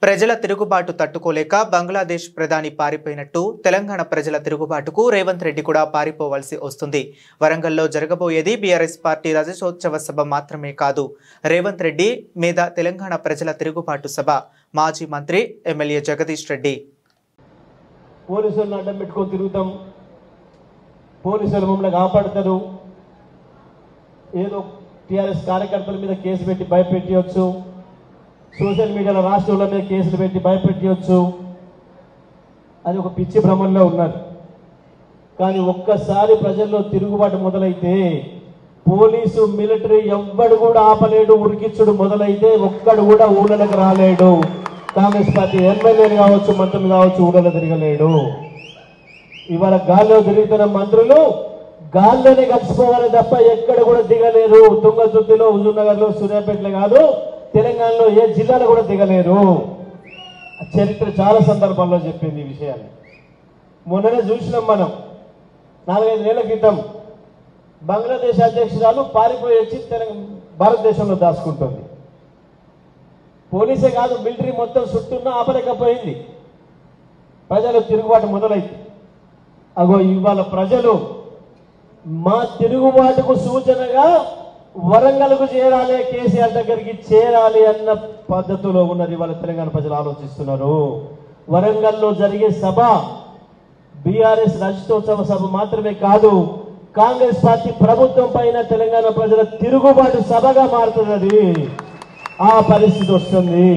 ప్రజల తిరుగుబాటు తట్టుకోలేక బంగ్లాదేశ్ ప్రధాని పారిపోయినట్టు తెలంగాణ ప్రజల తిరుగుబాటుకు రేవంత్ రెడ్డి కూడా పారిపోవాల్సి వస్తుంది. వరంగల్లో జరగబోయేది బీఆర్ఎస్ పార్టీ రజతోత్సవ సభ మాత్రమే కాదు, రేవంత్ రెడ్డి మీద తెలంగాణ ప్రజల తిరుగుబాటు సభ. మాజీ మంత్రి ఎమ్మెల్యే జగదీష్ రెడ్డి పోలీసులను అడ్డం పెట్టుకొని తిరుగుతాం, పోలీసులు మమ్మల్ని కాపాడతారు, ఏదో టీఆర్ఎస్ కార్యకర్తల మీద కేసు పెట్టి భయపెట్టవచ్చు, సోషల్ మీడియాలో రాష్ట్రంలో మీద కేసులు పెట్టి భయపెట్టవచ్చు అని ఒక పిచ్చి భ్రమంలో ఉన్నారు. కానీ ఒక్కసారి ప్రజల్లో తిరుగుబాటు మొదలైతే పోలీసు మిలిటరీ ఎవ్వడు కూడా ఆపలేడు. ఉరికిచ్చుడు మొదలైతే ఒక్కడు కూడా ఊళ్ళకి రాలేడు. కాంగ్రెస్ పార్టీ ఎమ్మెల్యేలు కావచ్చు, మంత్రులు కావచ్చు, ఊళ్ళలో తిరగలేడు. ఇవాళ గాల్లో తిరుగుతున్న మంత్రులు గాల్లోనే కలిసిపోవాలి తప్ప ఎక్కడ కూడా దిగలేరు. తుంగతుర్తిలో, హుజూర్నగర్లో, సూర్యాపేటలో కాదు, తెలంగాణలో ఏ జిల్లాలో కూడా దిగలేరు. చరిత్ర చాలా సందర్భాల్లో చెప్పింది ఈ విషయాన్ని. మొన్ననే చూసినాం మనం. 4-5 నెలల క్రితం బంగ్లాదేశ్ అధ్యక్షురాలు పారిపోయి వచ్చి భారతదేశంలో దాచుకుంటుంది. పోలీసే కాదు, మిలిటరీ మొత్తం చుట్టూన్నా ఆపలేకపోయింది. ప్రజలు తిరుగుబాటు మొదలైంది. అగో ఇవాళ ప్రజలు మా తిరుగుబాటుకు సూచనగా వరంగల్కు చేరాలి, కేసీఆర్ దగ్గరికి చేరాలి అన్న పద్ధతిలో ఉన్నది. వాళ్ళ తెలంగాణ ప్రజలు ఆలోచిస్తున్నారు. వరంగల్లో జరిగే సభ బీఆర్ఎస్ రజతోత్సవ సభ మాత్రమే కాదు, కాంగ్రెస్ పార్టీ ప్రభుత్వం పైన తెలంగాణ ప్రజల తిరుగుబాటు సభగా మారుతున్నది. ఆ పరిస్థితి వస్తుంది.